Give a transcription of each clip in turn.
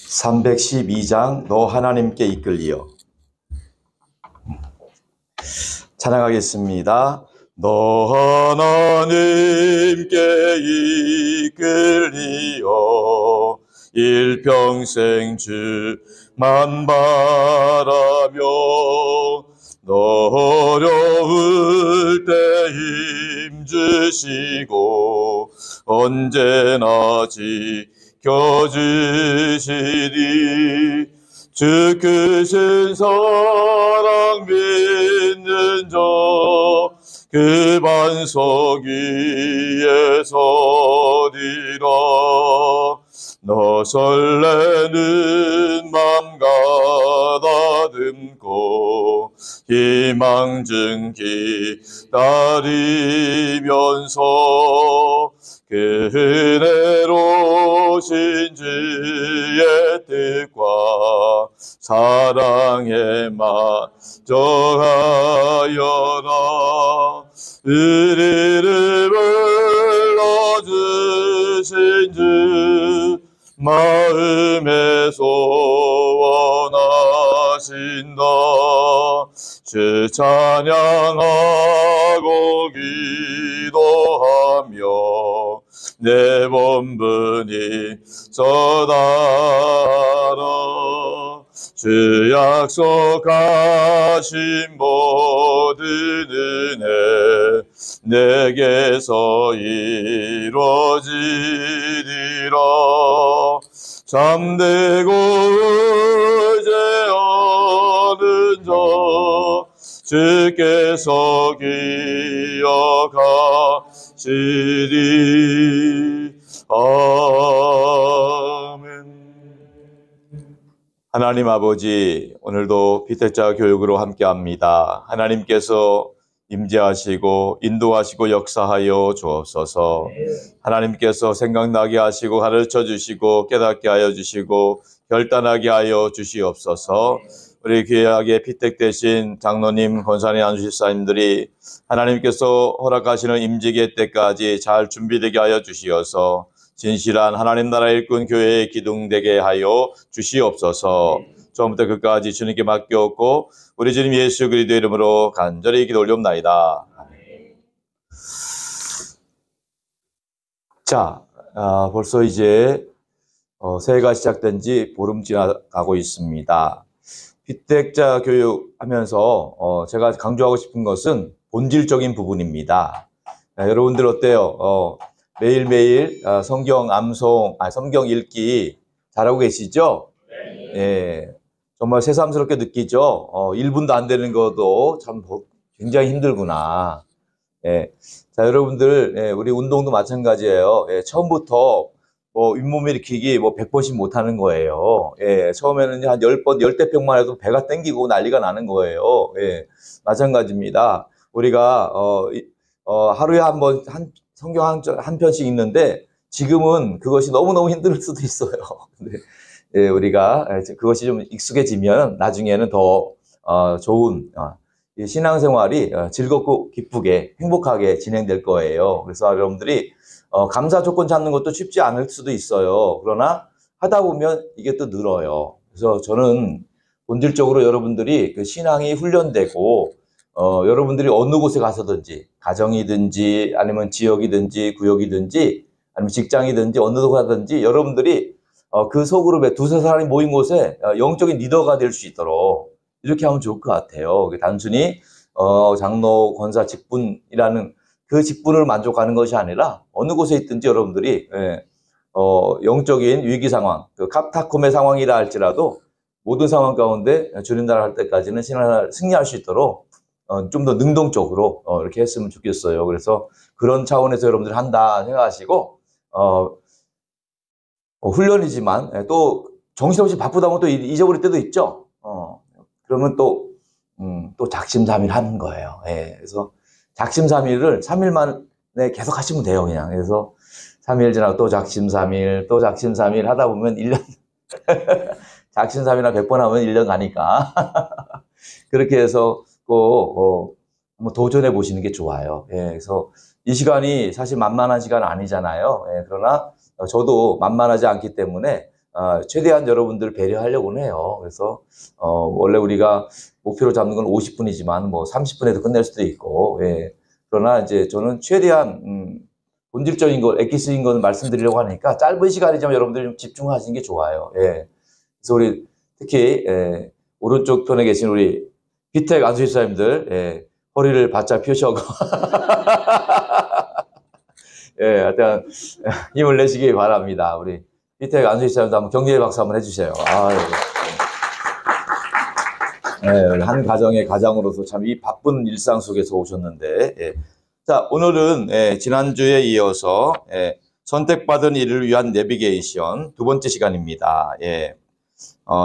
312장 너 하나님께 이끌리어. 찬양하겠습니다. 너 하나님께 이끌리어 일평생 주만 바라며 너 어려울 때 힘주시고 언제나 지켜주시리. 주 크신 사랑 믿는 자 그 반석 위에 서리라. 너 설레는 맘 가다듬고 희망 기다리면서 그 은혜로우신 주의 뜻과 사랑에 만족하여라. 우리를 불러주신 주 마음에 소원하신다. 주 찬양하고 기도하며 내 본분이 서다라. 주 약속하신 모든 은혜 내게서 이루어지리라. 잠들고 의지하는 자 주께서 기억하시리. 아멘. 하나님 아버지, 오늘도 피택자 교육으로 함께합니다. 하나님께서 임재하시고 인도하시고 역사하여 주옵소서. 하나님께서 생각나게 하시고 가르쳐 주시고 깨닫게 하여 주시고 결단하게 하여 주시옵소서. 우리 귀하게 피택되신 장로님, 권사님, 안수집사님들이 하나님께서 허락하시는 임재계 때까지 잘 준비되게 하여 주시어서 진실한 하나님 나라 일꾼 교회에 기둥되게 하여 주시옵소서. 처음부터 끝까지 주님께 맡겼고 우리 주님 예수 그리스도의 이름으로 간절히 기도 올리옵나이다. 자, 벌써 이제 새해가 시작된 지 보름 지나가고 있습니다. 피택자 교육하면서 제가 강조하고 싶은 것은 본질적인 부분입니다. 여러분들 어때요? 매일매일 성경 암송, 성경 읽기 잘하고 계시죠? 네. 정말 새삼스럽게 느끼죠? 1분도 안 되는 것도 참 굉장히 힘들구나. 예. 자, 여러분들, 우리 운동도 마찬가지예요. 처음부터 윗몸 일으키기 100번씩 못 하는 거예요. 예. 처음에는 한 10번, 10대평만 해도 배가 땡기고 난리가 나는 거예요. 예. 마찬가지입니다. 우리가, 하루에 한 번, 성경 한 편씩 읽는데 지금은 그것이 너무너무 힘들 수도 있어요. 근데 예, 우리가 그것이 좀 익숙해지면 나중에는 더 좋은 신앙생활이 즐겁고 기쁘게 행복하게 진행될 거예요. 그래서 여러분들이 감사 조건 잡는 것도 쉽지 않을 수도 있어요. 그러나 하다 보면 이게 또 늘어요. 그래서 저는 본질적으로 여러분들이 그 신앙이 훈련되고 여러분들이 어느 곳에 가서든지 가정이든지 아니면 지역이든지 구역이든지 아니면 직장이든지 어느 곳 가든지 여러분들이 그 소그룹에 두세 사람이 모인 곳에 영적인 리더가 될 수 있도록 이렇게 하면 좋을 것 같아요. 단순히 장로, 권사 직분이라는 그 직분을 만족하는 것이 아니라 어느 곳에 있든지 여러분들이 영적인 위기 상황, 그 카타콤의 상황이라 할지라도 모든 상황 가운데 주님 나라 할 때까지는 신앙을 승리할 수 있도록 좀 더 능동적으로 이렇게 했으면 좋겠어요. 그래서 그런 차원에서 여러분들이 한다 생각하시고 훈련이지만 또 정신없이 바쁘다 보면 또 잊어버릴 때도 있죠. 그러면 또 작심삼일 하는 거예요. 예, 그래서 작심삼일을 3일 만에 계속 하시면 돼요, 그냥. 그래서 3일 지나고 또 작심삼일, 또 작심삼일 하다 보면 1년, 작심삼일이나 100번 하면 1년 가니까. 그렇게 해서 꼭, 한번 도전해 보시는 게 좋아요. 예, 그래서 이 시간이 사실 만만한 시간 아니잖아요. 예, 그러나 저도 만만하지 않기 때문에 최대한 여러분들 배려하려고 해요. 그래서 원래 우리가 목표로 잡는 건 50분이지만 뭐 30분에도 끝낼 수도 있고, 예. 그러나 이제 저는 최대한 본질적인 것, 엑기스인 건 말씀드리려고 하니까 짧은 시간이지만 여러분들이 좀 집중하시는 게 좋아요. 예. 그래서 우리 특히 오른쪽 편에 계신 우리 피택 안수집사님들, 예, 허리를 바짝 펴셔고 예, 하여튼 힘을 내시기 바랍니다. 우리 피택 안수집사님도 한번 격려의 박수 한번 해주세요. 아유. 예, 한 가정의 가장으로서 참 이 바쁜 일상 속에서 오셨는데, 예. 자, 오늘은 지난주에 이어서 선택받은 이를 위한 내비게이션 두 번째 시간입니다. 예.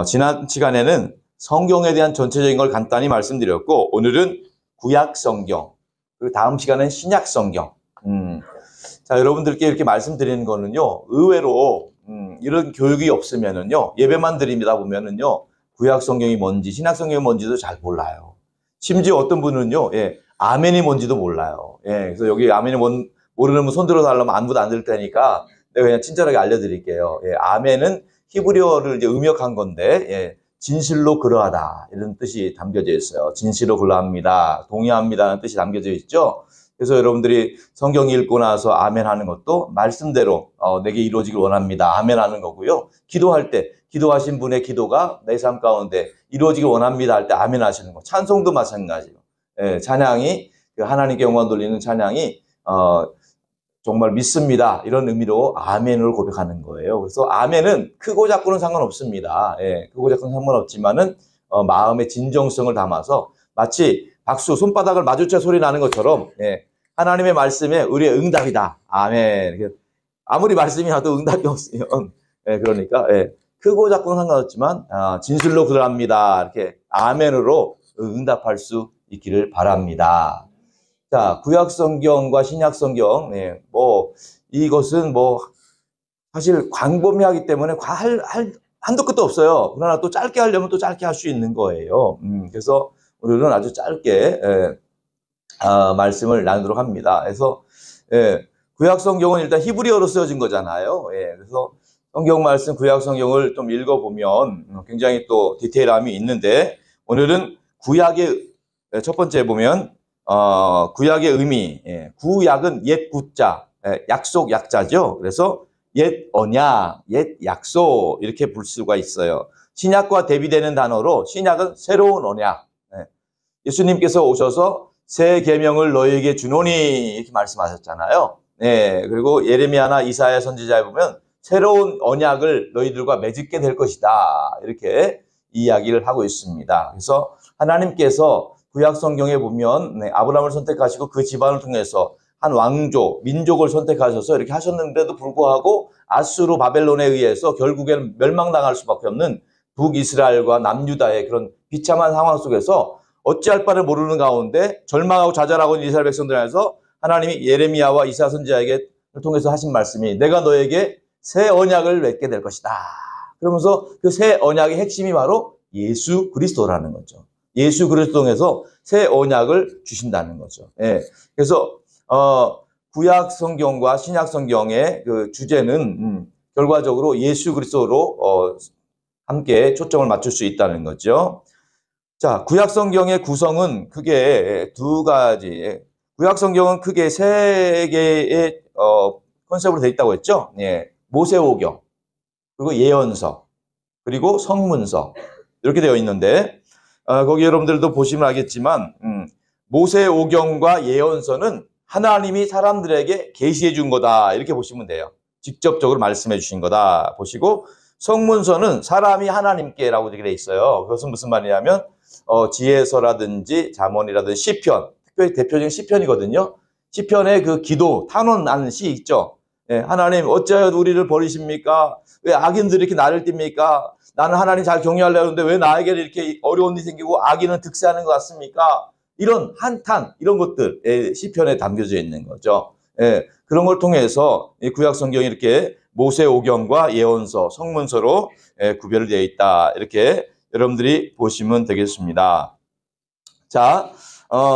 지난 시간에는 성경에 대한 전체적인 걸 간단히 말씀드렸고, 오늘은 구약 성경, 그리고 다음 시간은 신약 성경. 자, 여러분들께 이렇게 말씀드리는 거는요, 의외로 이런 교육이 없으면은요, 예배만 드립니다 보면은요, 구약 성경이 뭔지 신약 성경이 뭔지도 잘 몰라요. 심지어 어떤 분은요, 예, 아멘이 뭔지도 몰라요. 예, 그래서 여기 아멘이 모르는 분 손 들어 달라면 아무도 안 들 테니까 내가 그냥 친절하게 알려드릴게요. 예, 아멘은 히브리어를 이제 음역한 건데, 예, 진실로 그러하다 이런 뜻이 담겨져 있어요. 진실로 그러합니다, 동의합니다라는 뜻이 담겨져 있죠. 그래서 여러분들이 성경 읽고 나서 아멘 하는 것도 말씀대로 내게 이루어지길 원합니다, 아멘 하는 거고요. 기도할 때 기도하신 분의 기도가 내 삶 가운데 이루어지길 원합니다 할 때 아멘 하시는 거. 찬송도 마찬가지로. 예, 찬양이 하나님께 영광 돌리는 찬양이 정말 믿습니다 이런 의미로 아멘을 고백하는 거예요. 그래서 아멘은 크고 작고는 상관없습니다. 예, 크고 작고는 상관없지만은 마음의 진정성을 담아서 마치 박수 손바닥을 마주쳐 소리 나는 것처럼, 예, 하나님의 말씀에 우리의 응답이다. 아멘. 아무리 말씀이 나도 응답이 없으면, 예, 그러니까, 예, 크고 작고는 상관없지만 진실로 그러합니다 이렇게 아멘으로 응답할 수 있기를 바랍니다. 자, 구약 성경과 신약 성경, 네, 뭐 이것은 뭐 사실 광범위하기 때문에 한도 끝도 없어요. 그러나 또 짧게 하려면 또 짧게 할 수 있는 거예요. 그래서 오늘은 아주 짧게 말씀을 나누도록 합니다. 그래서 구약 성경은 일단 히브리어로 쓰여진 거잖아요. 그래서 성경 말씀 구약 성경을 좀 읽어보면 굉장히 또 디테일함이 있는데, 오늘은 구약의 첫 번째 보면 구약의 의미, 구약은 옛 구자, 약속 약자죠. 그래서 옛 언약, 옛 약속 이렇게 볼 수가 있어요. 신약과 대비되는 단어로 신약은 새로운 언약. 예수님께서 오셔서 새 계명을 너희에게 주노니 이렇게 말씀하셨잖아요. 네, 그리고 예레미야나 이사야 선지자에 보면 새로운 언약을 너희들과 맺게 될 것이다 이렇게 이야기를 하고 있습니다. 그래서 하나님께서 구약 성경에 보면 아브라함을 선택하시고 그 집안을 통해서 한 왕조, 민족을 선택하셔서 이렇게 하셨는데도 불구하고 아수르 바벨론에 의해서 결국에는 멸망당할 수밖에 없는 북이스라엘과 남유다의 그런 비참한 상황 속에서 어찌할 바를 모르는 가운데 절망하고 좌절하고 있는 이스라엘 백성들 안에서 하나님이 예레미야와 이사야 선지자에게 통해서 하신 말씀이 내가 너에게 새 언약을 맺게 될 것이다. 그러면서 그 새 언약의 핵심이 바로 예수 그리스도라는 거죠. 예수 그리스도 통해서 새 언약을 주신다는 거죠. 예. 그래서 구약 성경과 신약 성경의 그 주제는 결과적으로 예수 그리스도로 함께 초점을 맞출 수 있다는 거죠. 자, 구약 성경의 구성은 크게 두 가지. 구약 성경은 크게 세 개의 컨셉으로 되어 있다고 했죠. 예. 모세오경, 그리고 예언서, 그리고 성문서 이렇게 되어 있는데, 거기 여러분들도 보시면 알겠지만 모세오경과 예언서는 하나님이 사람들에게 계시해 준 거다 이렇게 보시면 돼요. 직접적으로 말씀해 주신 거다 보시고, 성문서는 사람이 하나님께라고 되어 있어요. 그것은 무슨 말이냐면 지혜서라든지 잠언이라든지 시편, 특별히 대표적인 시편이거든요. 시편의 그 기도, 탄원하는 시 있죠. 예, 하나님 어찌하여 우리를 버리십니까? 왜 악인들이 이렇게 나를 띱니까? 나는 하나님 잘 경외하려고 하는데 왜 나에게 이렇게 어려운 일이 생기고 악인은 득세하는 것 같습니까? 이런 한탄, 이런 것들 시편에 담겨져 있는 거죠. 예, 그런 걸 통해서 이 구약 성경이 이렇게 모세오경과 예언서, 성문서로 구별되어 있다 이렇게 여러분들이 보시면 되겠습니다. 자,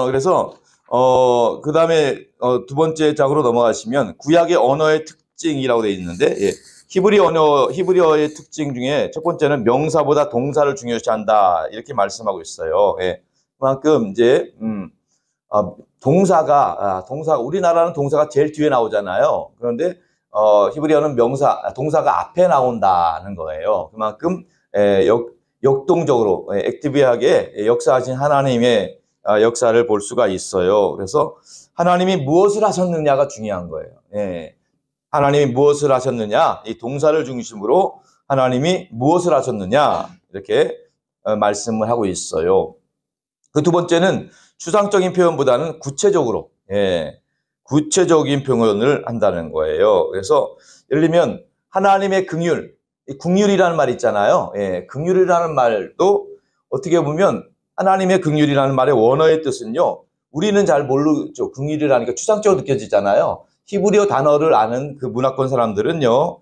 그래서 그 다음에 두 번째 장으로 넘어가시면 구약의 언어의 특징이라고 되어 있는데, 예, 히브리어의 특징 중에 첫 번째는 명사보다 동사를 중요시한다. 이렇게 말씀하고 있어요. 예. 그만큼 이제, 동사가, 우리나라는 동사가 제일 뒤에 나오잖아요. 그런데, 히브리어는 동사가 앞에 나온다는 거예요. 그만큼, 역동적으로, 액티브하게 역사하신 하나님의 역사를 볼 수가 있어요. 그래서 하나님이 무엇을 하셨느냐가 중요한 거예요. 예. 하나님이 무엇을 하셨느냐, 이 동사를 중심으로 하나님이 무엇을 하셨느냐, 이렇게 말씀을 하고 있어요. 그 두 번째는 추상적인 표현보다는 구체적으로, 구체적인 표현을 한다는 거예요. 그래서 예를 들면 하나님의 긍휼, 긍휼이라는 말 있잖아요. 긍휼이라는 말도 어떻게 보면 하나님의 긍휼이라는 말의 원어의 뜻은요, 우리는 잘 모르죠. 긍휼이라는 게 추상적으로 느껴지잖아요. 히브리어 단어를 아는 그 문화권 사람들은요,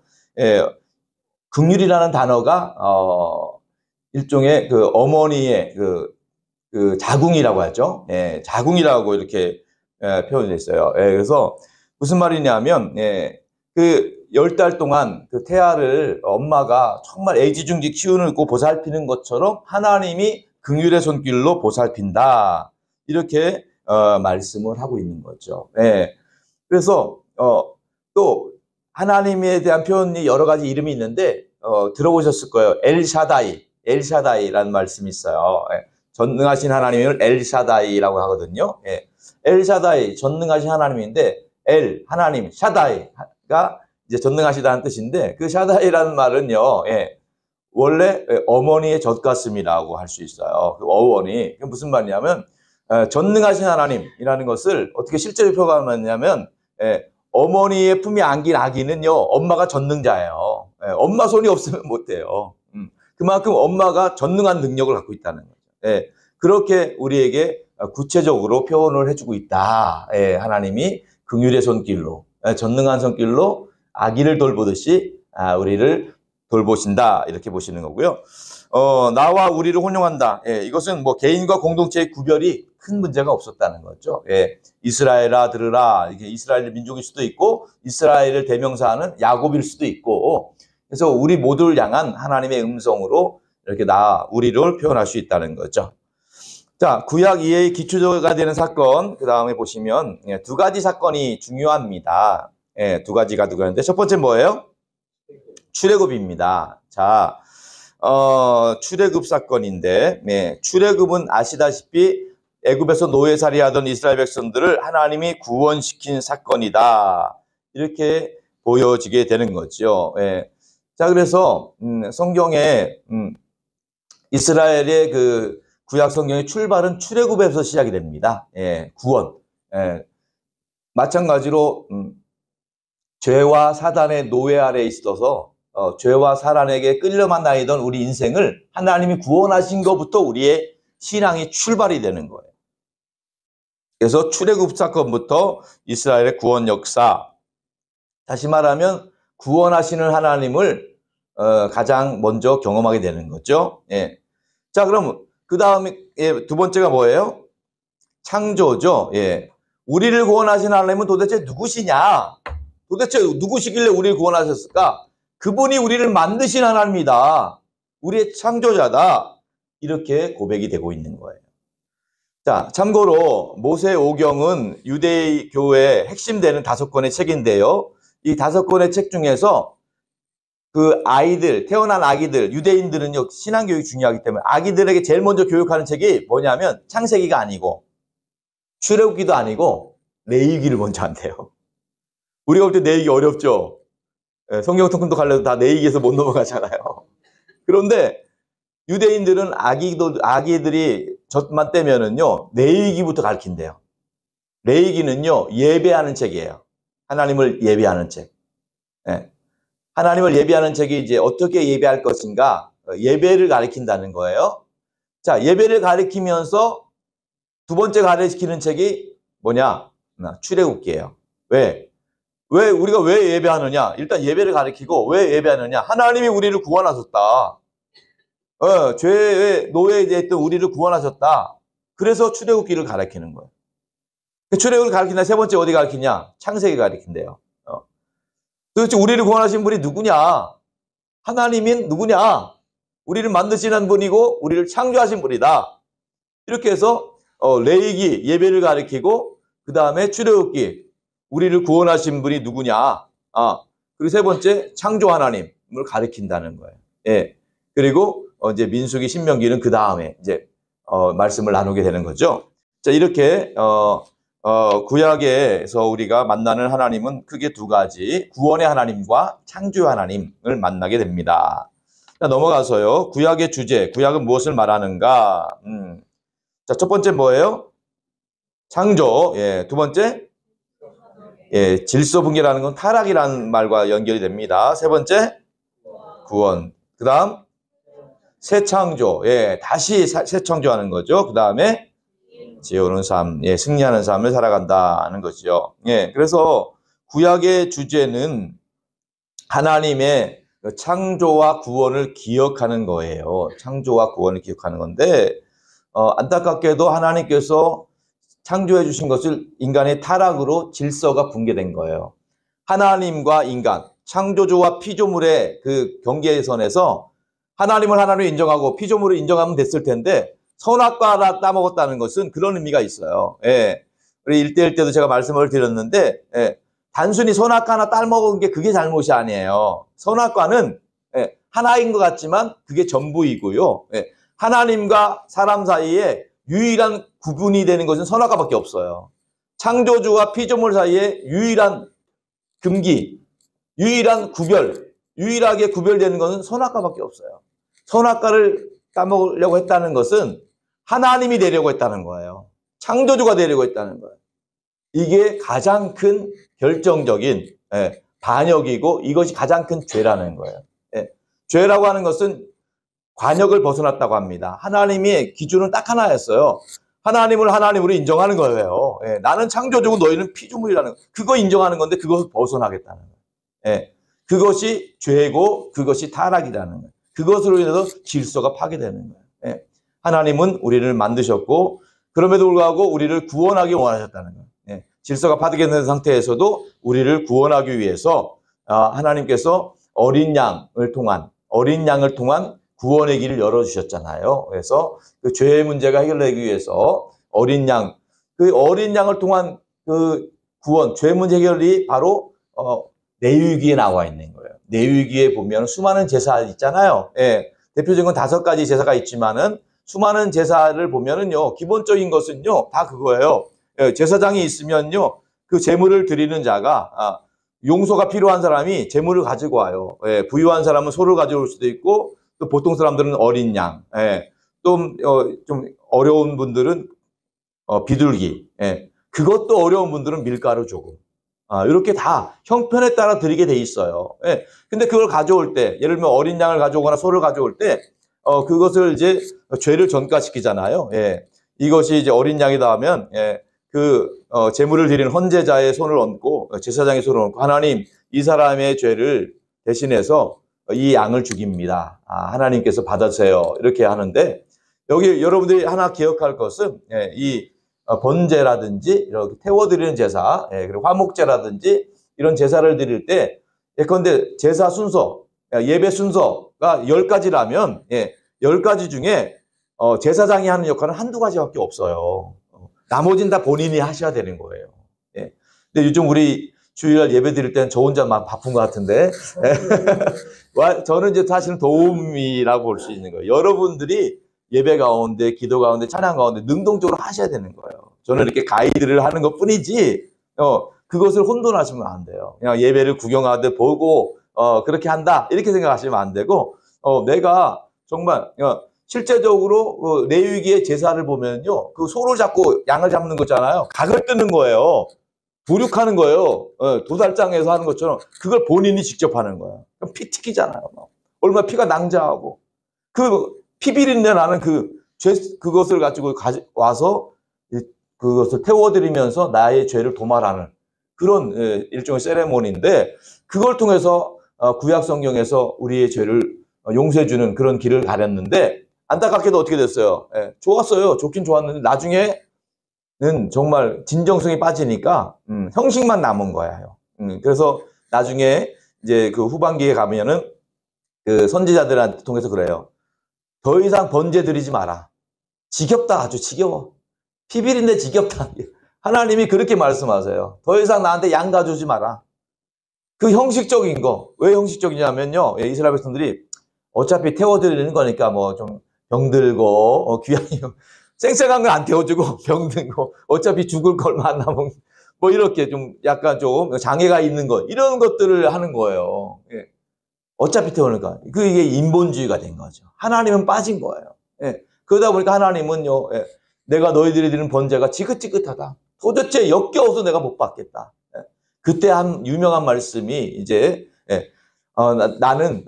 긍휼이라는 단어가 일종의 그 어머니의 그 자궁이라고 하죠. 자궁이라고 이렇게 표현되어 있어요. 그래서 무슨 말이냐면, 그 10달 동안 그 태아를 엄마가 정말 애지중지 키우고 보살피는 것처럼 하나님이 긍휼의 손길로 보살핀다. 이렇게 말씀을 하고 있는 거죠. 그래서 또 하나님에 대한 표현이 여러 가지 이름이 있는데 들어보셨을 거예요. 엘샤다이라는 말씀이 있어요. 전능하신 하나님을 엘샤다이라고 하거든요. 엘샤다이, 전능하신 하나님인데 하나님, 샤다이가 이제 전능하시다는 뜻인데 그 샤다이라는 말은요, 원래 어머니의 젖가슴이라고 할 수 있어요. 그 어원이 무슨 말이냐면 전능하신 하나님이라는 것을 어떻게 실제로 표현하냐면 어머니의 품에 안긴 아기는요, 엄마가 전능자예요. 엄마 손이 없으면 못해요. 그만큼 엄마가 전능한 능력을 갖고 있다는 거죠. 그렇게 우리에게 구체적으로 표현을 해주고 있다. 하나님이 긍휼의 손길로, 전능한 손길로 아기를 돌보듯이 우리를 돌보신다. 이렇게 보시는 거고요. 나와 우리를 혼용한다. 이것은 뭐 개인과 공동체의 구별이 큰 문제가 없었다는 거죠. 이스라엘아 들으라. 이게 이스라엘 민족일 수도 있고 이스라엘을 대명사하는 야곱일 수도 있고, 그래서 우리 모두를 향한 하나님의 음성으로 이렇게 우리를 표현할 수 있다는 거죠. 자, 구약 이해의 기초가 되는 사건, 그 다음에 보시면 두 가지 사건이 중요합니다. 두 가지가 있는데 첫 번째 뭐예요? 출애굽입니다. 자, 출애굽 사건인데, 출애굽은 아시다시피 애굽에서 노예살이하던 이스라엘 백성들을 하나님이 구원시킨 사건이다. 이렇게 보여지게 되는 거죠. 자, 그래서 성경에 이스라엘의 그 구약 성경의 출발은 출애굽에서 시작이 됩니다. 구원. 마찬가지로 죄와 사단의 노예 아래에 있어서 죄와 사단에게 끌려만 다니던 우리 인생을 하나님이 구원하신 것부터 우리의 신앙이 출발이 되는 거예요. 그래서 출애굽 사건부터 이스라엘의 구원 역사, 다시 말하면 구원하시는 하나님을 가장 먼저 경험하게 되는 거죠. 자, 그럼 그 다음에 두 번째가 뭐예요? 창조죠. 우리를 구원하신 하나님은 도대체 누구시냐? 도대체 누구시길래 우리를 구원하셨을까? 그분이 우리를 만드신 하나님이다. 우리의 창조자다. 이렇게 고백이 되고 있는 거예요. 자, 참고로 모세오경은 유대교의 핵심 되는 5권의 책인데요. 이 5권의 책 중에서 그 아이들, 태어난 아기들, 유대인들은요, 신앙교육이 중요하기 때문에 아기들에게 제일 먼저 교육하는 책이 뭐냐면 창세기가 아니고 출애굽기도 아니고 레위기를 먼저 한대요. 우리가 볼 때 레위기 어렵죠? 성경 통독하려도 다 레위기에서 못 넘어가잖아요. 그런데 유대인들은 아기들이 젖만 떼면은요, 레위기부터 가르친대요. 레위기는요, 예배하는 책이에요. 하나님을 예배하는 책. 하나님을 예배하는 책이 이제 어떻게 예배할 것인가, 예배를 가르친다는 거예요. 자, 예배를 가르치면서 두 번째 가르치는 책이 뭐냐? 출애굽기예요. 왜 우리가 왜 예배하느냐? 일단 예배를 가르치고 왜 예배하느냐? 하나님이 우리를 구원하셨다. 죄의 노예에 있던 우리를 구원하셨다. 그래서 출애굽기를 가르치는 거예요. 출애굽을 가르친다. 세 번째 어디 가르치냐? 창세기 가르친대요. 도대체 우리를 구원하신 분이 누구냐? 하나님인 누구냐? 우리를 만드시는 분이고 우리를 창조하신 분이다. 이렇게 해서 레위기 예배를 가리키고 그 다음에 출애굽기 우리를 구원하신 분이 누구냐? 그리고 세 번째 창조 하나님을 가리킨다는 거예요. 예. 그리고 이제 민수기 신명기는 그 다음에 이제 말씀을 나누게 되는 거죠. 자, 이렇게 구약에서 우리가 만나는 하나님은 크게 두 가지, 구원의 하나님과 창조의 하나님을 만나게 됩니다. 자, 넘어가서요. 구약의 주제, 구약은 무엇을 말하는가? 자, 첫 번째 뭐예요? 창조. 예, 두 번째 예, 질서 붕괴라는 건 타락이라는 말과 연결이 됩니다. 세 번째 구원. 그 다음 새 창조. 예, 다시 새 창조하는 거죠. 그 다음에 지어오는 삶, 예, 승리하는 삶을 살아간다는 거죠. 예, 그래서 구약의 주제는 하나님의 창조와 구원을 기억하는 거예요. 창조와 구원을 기억하는 건데, 안타깝게도 하나님께서 창조해 주신 것을 인간의 타락으로 질서가 붕괴된 거예요. 하나님과 인간, 창조주와 피조물의 그 경계선에서 하나님을 하나님으로 인정하고 피조물을 인정하면 됐을 텐데 선악과 하나 따먹었다는 것은 그런 의미가 있어요. 예. 우리 1대1 때도 제가 말씀을 드렸는데 예. 단순히 선악과 하나 따먹은 게 그게 잘못이 아니에요. 선악과는 예. 하나인 것 같지만 그게 전부이고요. 예. 하나님과 사람 사이에 유일한 구분이 되는 것은 선악과밖에 없어요. 창조주와 피조물 사이에 유일한 금기, 유일한 구별, 유일하게 구별되는 것은 선악과밖에 없어요. 선악과를 따먹으려고 했다는 것은 하나님이 되려고 했다는 거예요. 창조주가 되려고 했다는 거예요. 이게 가장 큰 결정적인 반역이고 이것이 가장 큰 죄라는 거예요. 죄라고 하는 것은 관역을 벗어났다고 합니다. 하나님의 기준은 딱 하나였어요. 하나님을 하나님으로 인정하는 거예요. 나는 창조주고 너희는 피조물이라는 거. 그거 인정하는 건데 그것을 벗어나겠다는 거예요. 그것이 죄고 그것이 타락이라는 거예요. 그것으로 인해서 질서가 파괴되는 거예요. 하나님은 우리를 만드셨고 그럼에도 불구하고 우리를 구원하기 원하셨다는 거예요. 질서가 파괴된 상태에서도 우리를 구원하기 위해서 하나님께서 어린 양을 통한 구원의 길을 열어주셨잖아요. 그래서 그 죄의 문제가 해결되기 위해서 어린 양을 통한 그 구원, 죄 문제 해결이 바로 레위기에 나와 있는 거예요. 레위기에 보면 수많은 제사 있잖아요. 대표적인 건 5가지 제사가 있지만은 수많은 제사를 보면은요, 기본적인 것은요, 다 그거예요. 제사장이 있으면요, 그 제물을 드리는 자가 용서가 필요한 사람이 제물을 가지고 와요. 부유한 사람은 소를 가져올 수도 있고 또 보통 사람들은 어린 양, 좀 어려운 분들은 비둘기, 그것도 어려운 분들은 밀가루 조금. 이렇게 다 형편에 따라 드리게 돼 있어요. 근데 그걸 가져올 때, 예를 들면 어린 양을 가져오거나 소를 가져올 때, 그것을 이제 죄를 전가시키잖아요. 이것이 이제 어린 양이다 하면, 제물을 드리는 헌제자의 손을 얹고, 제사장의 손을 얹고, 하나님, 이 사람의 죄를 대신해서 이 양을 죽입니다. 하나님께서 받으세요. 이렇게 하는데, 여기 여러분들이 하나 기억할 것은, 이 번제라든지, 이렇게 태워드리는 제사, 그리고 화목제라든지, 이런 제사를 드릴 때, 예컨대 제사 순서, 예배 순서가 10가지라면, 10가지 중에, 제사장이 하는 역할은 한두 가지밖에 없어요. 나머지는 다 본인이 하셔야 되는 거예요. 근데 요즘 우리 주일날 예배 드릴 때는 저 혼자만 바쁜 것 같은데, 저는 이제 사실은 도움이라고 볼 수 있는 거예요. 여러분들이 예배 가운데, 기도 가운데, 찬양 가운데 능동적으로 하셔야 되는 거예요. 저는 이렇게 가이드를 하는 것 뿐이지, 그것을 혼돈하시면 안 돼요. 그냥 예배를 구경하듯 보고, 그렇게 한다. 이렇게 생각하시면 안 되고, 내가 정말, 실제적으로 레위기의 제사를 보면요. 그 소를 잡고 양을 잡는 거잖아요. 각을 뜨는 거예요. 부륙하는 거예요. 도살장에서 하는 것처럼 그걸 본인이 직접 하는 거예요. 그럼 피 튀기잖아요. 얼마나 피가 낭자하고. 그 피 비린내 나는 그것을 가지고 와서 그것을 태워드리면서 나의 죄를 도말하는 그런 일종의 세레모니인데 그걸 통해서 구약 성경에서 우리의 죄를 용서해주는 그런 길을 가렸는데 안타깝게도 어떻게 됐어요? 좋았어요. 좋긴 좋았는데 나중에는 정말 진정성이 빠지니까 형식만 남은 거예요. 그래서 나중에 이제 그 후반기에 가면은 그 선지자들한테 통해서 그래요. 더 이상 번제 드리지 마라. 지겹다. 아주 지겨워. 피비린내 지겹다. 하나님이 그렇게 말씀하세요. 더 이상 나한테 양 가져오지 마라. 그 형식적인 거. 왜 형식적이냐면요. 이스라엘 백성들이 어차피 태워드리는 거니까 뭐 좀 병들고 귀한 쌩쌩한 건 안 태워주고 병들고 어차피 죽을 걸 만나면 뭐 이렇게 좀 약간 좀 장애가 있는 것 이런 것들을 하는 거예요. 예. 어차피 태우니까 그게 인본주의가 된 거죠. 하나님은 빠진 거예요. 예. 그러다 보니까 하나님은요, 예. 내가 너희들이 드리는 번제가 지긋지긋하다. 도대체 역겨워서 내가 못 받겠다. 예. 그때 한 유명한 말씀이 이제 예. 나는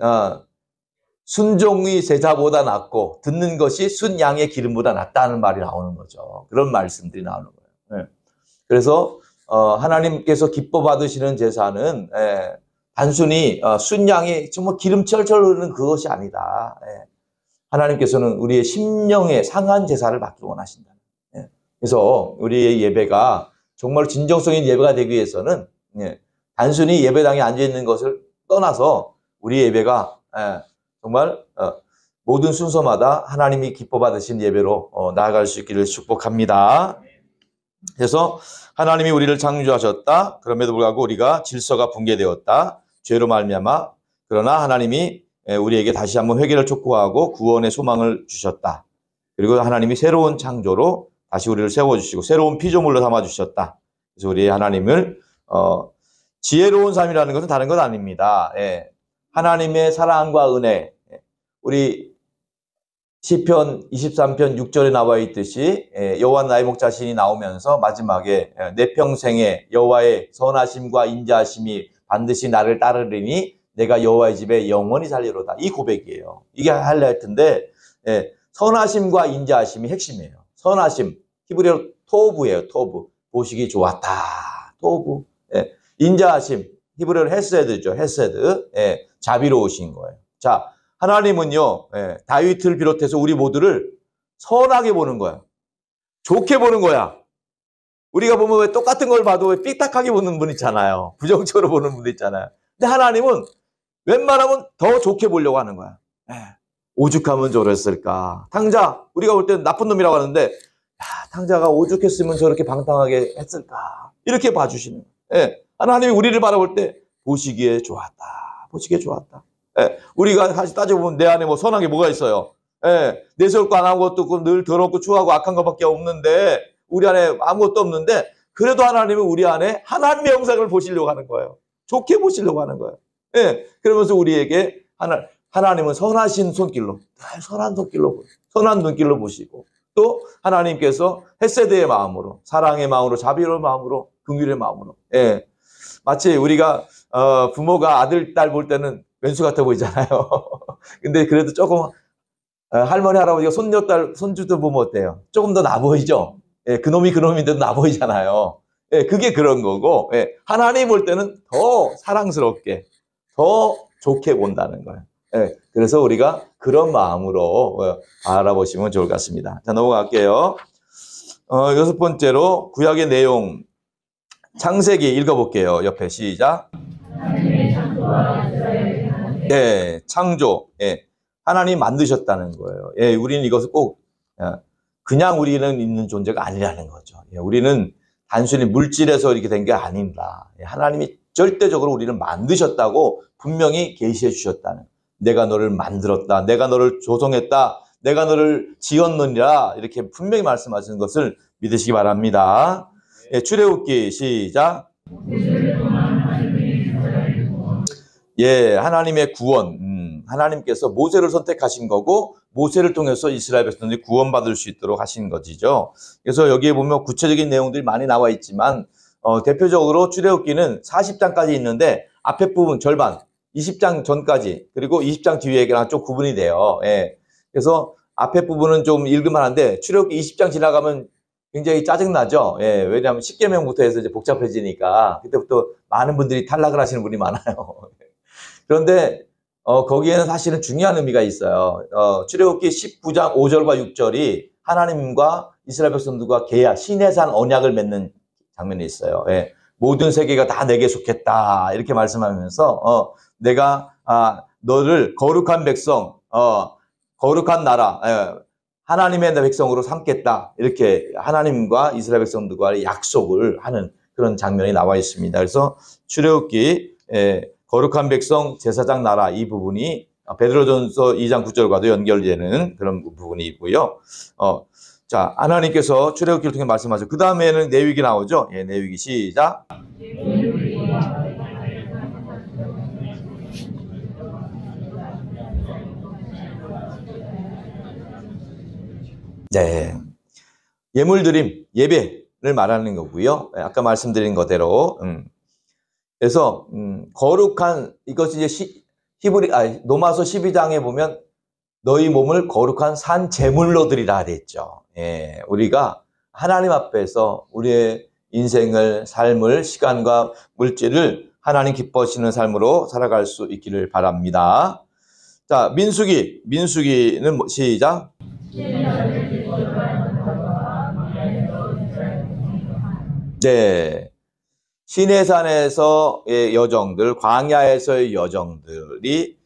순종이 제사보다 낫고 듣는 것이 순양의 기름보다 낫다는 말이 나오는 거죠. 그런 말씀들이 나오는 거예요. 예. 그래서 하나님께서 기뻐 받으시는 제사는 예. 단순히 순양이 정말 기름 철철 흐르는 그것이 아니다. 예. 하나님께서는 우리의 심령의 상한 제사를 받기 원하신다. 예. 그래서 우리의 예배가 정말 진정성 있는 예배가 되기 위해서는 예. 단순히 예배당에 앉아 있는 것을 떠나서 우리 예배가 예. 정말 모든 순서마다 하나님이 기뻐 받으신 예배로 나아갈 수 있기를 축복합니다. 그래서 하나님이 우리를 창조하셨다. 그럼에도 불구하고 우리가 질서가 붕괴되었다. 죄로 말미암아. 그러나 하나님이 우리에게 다시 한번 회개를 촉구하고 구원의 소망을 주셨다. 그리고 하나님이 새로운 창조로 다시 우리를 세워주시고 새로운 피조물로 삼아주셨다. 그래서 우리 하나님을 지혜로운 삶이라는 것은 다른 것 아닙니다. 예. 하나님의 사랑과 은혜, 우리 시편 23편 6절에 나와 있듯이 여호와 나의 목자신이 나오면서 마지막에 내 평생에 여호와의 선하심과 인자하심이 반드시 나를 따르리니 내가 여호와의 집에 영원히 살리로다. 이 고백이에요. 이게 하이라이트인데 선하심과 인자하심이 핵심이에요. 선하심, 히브리어로 토브예요. 토브. 보시기 좋았다. 토브. 인자하심, 히브리어로 헤세드죠. 헤세드. 자비로우신 거예요. 자, 하나님은요, 다윗을 비롯해서 우리 모두를 선하게 보는 거야. 좋게 보는 거야. 우리가 보면 왜 똑같은 걸 봐도 왜 삐딱하게 보는 분 있잖아요. 부정적으로 보는 분도 있잖아요. 근데 하나님은 웬만하면 더 좋게 보려고 하는 거야. 오죽하면 저랬을까. 탕자, 우리가 볼 때는 나쁜 놈이라고 하는데, 야, 탕자가 오죽했으면 저렇게 방탕하게 했을까. 이렇게 봐주시는 거예요. 하나님이 우리를 바라볼 때 보시기에 좋았다. 보시기에 좋았다. 우리가 사실 따져보면 내 안에 뭐 선한 게 뭐가 있어요. 내세울 거 안 하고 또 늘 더럽고 추하고 악한 것밖에 없는데 우리 안에 아무것도 없는데 그래도 하나님은 우리 안에 하나님의 영상을 보시려고 하는 거예요. 좋게 보시려고 하는 거예요. 그러면서 우리에게 하나님은 선하신 손길로 선한 손길로 선한 눈길로 보시고 또 하나님께서 헤세드의 마음으로 사랑의 마음으로 자비로운 마음으로 긍휼의 마음으로 마치 우리가 부모가 아들 딸 볼 때는 왼수 같아 보이잖아요. 근데 그래도 조금 할머니 할아버지가 손녀딸 손주들 보면 어때요? 조금 더 나 보이죠? 그놈이 그놈인데도 나 보이잖아요. 그게 그런 거고 하나님 볼 때는 더 사랑스럽게 더 좋게 본다는 거예요. 그래서 우리가 그런 마음으로 바라보시면 좋을 것 같습니다. 자, 넘어갈게요. 여섯 번째로 구약의 내용 창세기 읽어볼게요. 옆에 시작. 창조. 하나님 만드셨다는 거예요. 우리는 이것을 꼭 그냥 우리는 있는 존재가 아니라는 거죠. 우리는 단순히 물질에서 이렇게 된 게 아닙니다. 하나님이 절대적으로 우리를 만드셨다고 분명히 계시해 주셨다는. 내가 너를 만들었다. 내가 너를 조성했다. 내가 너를 지었느니라. 이렇게 분명히 말씀하시는 것을 믿으시기 바랍니다. 출애굽기 시작. 하나님의 구원. 하나님께서 모세를 선택하신 거고 모세를 통해서 이스라엘 백성들이 구원받을 수 있도록 하신 것이죠. 그래서 여기에 보면 구체적인 내용들이 많이 나와 있지만 대표적으로 출애굽기는 40장까지 있는데 앞에 부분 절반 20장 전까지 그리고 20장 뒤에랑 좀 구분이 돼요. 그래서 앞에 부분은 좀 읽을만 한데 출애굽기 20장 지나가면 굉장히 짜증나죠. 왜냐하면 10계명부터 해서 이제 복잡해지니까 그때부터 많은 분들이 탈락을 하시는 분이 많아요. 그런데 거기에는 사실은 중요한 의미가 있어요. 출애굽기 19장 5절과 6절이 하나님과 이스라엘 백성들과 계약, 시내산 언약을 맺는 장면이 있어요. 모든 세계가 다 내게 속했다 이렇게 말씀하면서 내가 너를 거룩한 백성, 거룩한 나라, 하나님의 백성으로 삼겠다. 이렇게 하나님과 이스라엘 백성들과의 약속을 하는 그런 장면이 나와 있습니다. 그래서 출애굽기 거룩한 백성, 제사장 나라 이 부분이 베드로전서 2장 9절과도 연결되는 그런 부분이 있고요. 자, 하나님께서 출애굽기를 통해 말씀하죠. 그 다음에는 레위기 나오죠. 예, 레위기 시작. 네, 예물드림, 예배를 말하는 거고요. 아까 말씀드린 거대로. 그래서 거룩한 이것이 이제 로마서 12장에 보면 너희 몸을 거룩한 산 제물로 드리라 그랬죠. 예, 우리가 하나님 앞에서 우리의 인생을, 삶을, 시간과 물질을 하나님 기뻐하시는 삶으로 살아갈 수 있기를 바랍니다. 자, 민수기는 시작. 네, 시내산에서의 여정들, 광야에서의 여정들이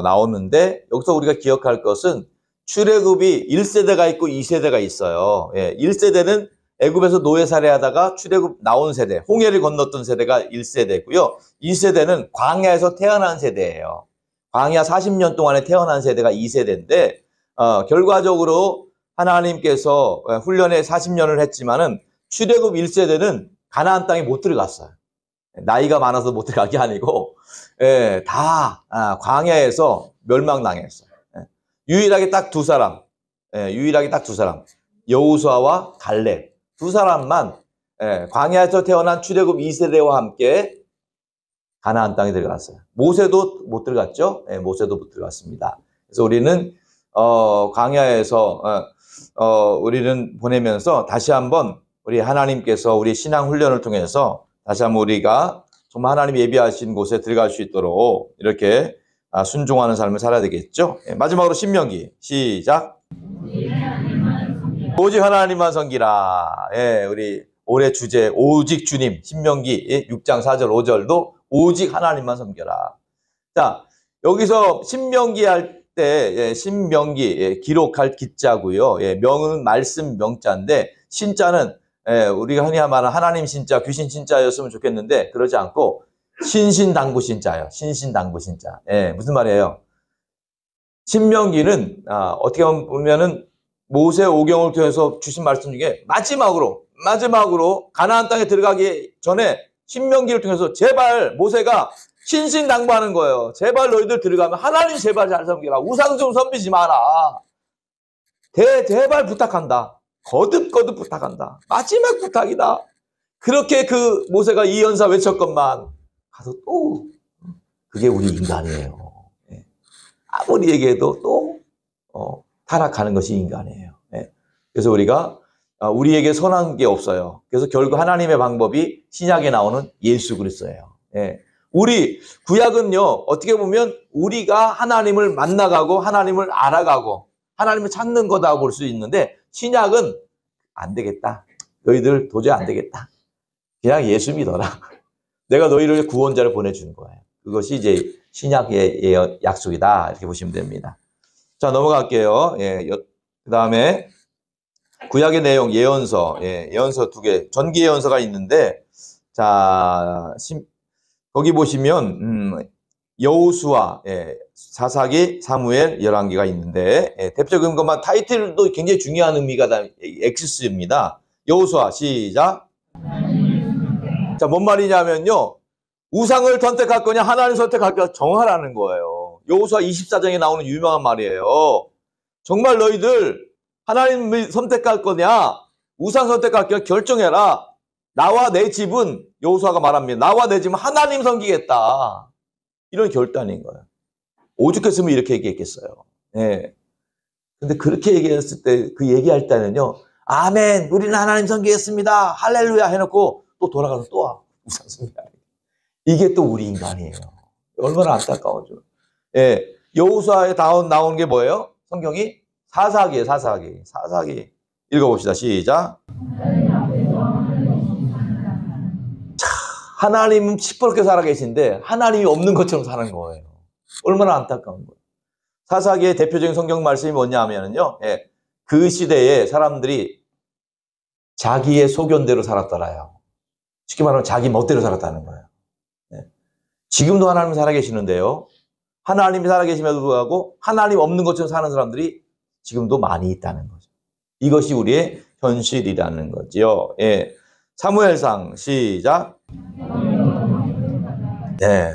나오는데 여기서 우리가 기억할 것은 출애굽이 1세대가 있고 2세대가 있어요. 예, 1세대는 애굽에서 노예 살해하다가 출애굽 나온 세대, 홍해를 건넜던 세대가 1세대고요. 2세대는 광야에서 태어난 세대예요. 광야 40년 동안에 태어난 세대가 2세대인데 결과적으로 하나님께서 훈련에 40년을 했지만은 출애굽 1세대는 가나안 땅에 못 들어갔어요. 나이가 많아서 못 들어간 게 아니고 다 광야에서 멸망당했어요. 유일하게 딱 두 사람, 여호수아와 갈렙 두 사람만 광야에서 태어난 출애굽 2세대와 함께 가나안 땅에 들어갔어요. 모세도 못 들어갔죠. 모세도 못 들어갔습니다. 그래서 우리는 광야에서 우리는 보내면서 다시 한번 우리 하나님께서 우리 신앙 훈련을 통해서 다시 한번 우리가 정말 하나님 예비하신 곳에 들어갈 수 있도록 이렇게 순종하는 삶을 살아야 되겠죠. 마지막으로 신명기 시작. 오직 하나님만 섬기라. 우리 올해 주제 오직 주님, 신명기 6장 4절 5절도 오직 하나님만 섬겨라. 자, 여기서 신명기 할 때 신명기 기록할 기자고요. 명은 말씀 명자인데 신자는 우리가 흔히 말하는 하나님 신자, 귀신 신자였으면 좋겠는데 그러지 않고 신신당부 신자예요. 신신당부 신자. 무슨 말이에요? 신명기는 어떻게 보면은 모세 오경을 통해서 주신 말씀 중에 마지막으로 가나안 땅에 들어가기 전에 신명기를 통해서 제발 모세가 신신당부하는 거예요. 제발 너희들 들어가면 하나님 제발 잘 섬기라. 우상 좀 섬기지 마라. 제발 부탁한다. 거듭 부탁한다. 마지막 부탁이다. 그렇게 그 모세가 이 연사 외쳤건만 가서 또 그게 우리 인간이에요. 아무리 얘기해도 또 타락하는 것이 인간이에요. 그래서 우리가 우리에게 선한 게 없어요. 그래서 결국 하나님의 방법이 신약에 나오는 예수 그리스도예요. 우리 구약은요 어떻게 보면 우리가 하나님을 만나가고 하나님을 알아가고 하나님을 찾는 거다 볼 수 있는데 신약은 안 되겠다. 너희들 도저히 안 되겠다. 그냥 예수 믿어라. 내가 너희를 구원자를 보내주는 거예요. 그것이 이제 신약의 약속이다. 이렇게 보시면 됩니다. 자, 넘어갈게요. 그 다음에 구약의 내용, 예언서. 예언서 2개. 전기 예언서가 있는데, 자, 거기 보시면, 여호수아, 사사기, 사무엘, 열왕기가 있는데, 대표적인 것만 타이틀도 굉장히 중요한 의미가 엑시스입니다. 여호수아, 시작. 자, 뭔 말이냐면요. 우상을 선택할 거냐, 하나님 선택할 거냐 정하라는 거예요. 여호수아 24장에 나오는 유명한 말이에요. 정말 너희들 하나님을 선택할 거냐, 우상 선택할 거냐 결정해라. 나와 내 집은, 여호수아가 말합니다. 나와 내 집은 하나님 섬기겠다. 이런 결단인 거예요. 오죽했으면 이렇게 얘기했겠어요. 근데 그렇게 얘기했을 때, 그 얘기할 때는요, 아멘, 우리는 하나님 섬기겠습니다. 할렐루야 해놓고 또 돌아가서 또 와. 우상 섬기라. 이게 또 우리 인간이에요. 얼마나 안타까워져. 여호수아에 나온 게 뭐예요? 성경이 사사기예요, 사사기. 사사기. 읽어봅시다. 시작. 하나님은 시퍼렇게 살아계신데 하나님이 없는 것처럼 사는 거예요. 얼마나 안타까운 거예요. 사사기의 대표적인 성경 말씀이 뭐냐 하면요. 예, 그 시대에 사람들이 자기의 소견대로 살았더라요. 쉽게 말하면 자기 멋대로 살았다는 거예요. 예. 지금도 하나님이 살아계시는데요. 하나님이 살아계심에도 불구하고 하나님 없는 것처럼 사는 사람들이 지금도 많이 있다는 거죠. 이것이 우리의 현실이라는 거죠. 예. 사무엘상 시작. 네.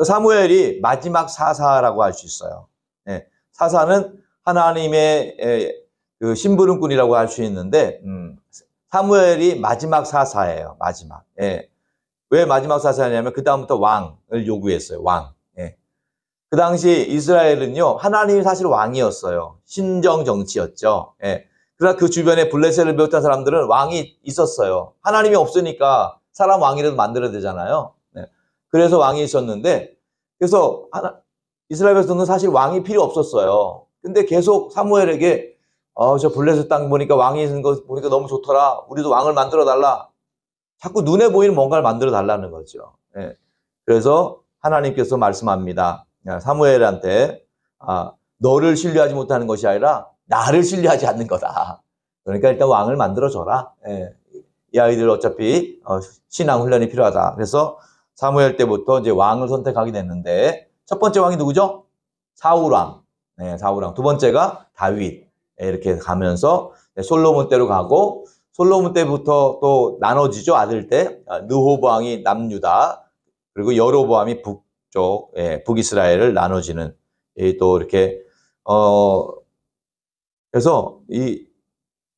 사무엘이 마지막 사사라고 할 수 있어요. 예. 사사는 하나님의 그 심부름꾼이라고 할 수 있는데 사무엘이 마지막 사사예요. 마지막. 예. 왜 마지막 사사냐면 그 다음부터 왕을 요구했어요. 왕. 예. 그 당시 이스라엘은요. 하나님이 사실 왕이었어요. 신정 정치였죠. 예. 그러나 그 주변에 블레셋을 비롯한 사람들은 왕이 있었어요. 하나님이 없으니까 사람 왕이라도 만들어야 되잖아요. 네. 그래서 왕이 있었는데 그래서 이스라엘 백성은 사실 왕이 필요 없었어요. 근데 계속 사무엘에게 저 블레셋 땅 보니까 왕이 있는 거 보니까 너무 좋더라. 우리도 왕을 만들어 달라. 자꾸 눈에 보이는 뭔가를 만들어 달라는 거죠. 네. 그래서 하나님께서 말씀합니다. 사무엘한테 너를 신뢰하지 못하는 것이 아니라 나를 신뢰하지 않는 거다. 그러니까 일단 왕을 만들어줘라. 예. 이 아이들 어차피 신앙 훈련이 필요하다. 그래서 사무엘 때부터 이제 왕을 선택하게 됐는데 첫 번째 왕이 누구죠? 사울왕. 네, 사울왕. 두 번째가 다윗. 네, 이렇게 가면서 솔로몬 때로 가고 솔로몬 때부터 또 나눠지죠. 아들 때. 르호보암이 남유다. 그리고 여로보암이 북쪽, 예, 북이스라엘을 나눠지는 또 이렇게 그래서 이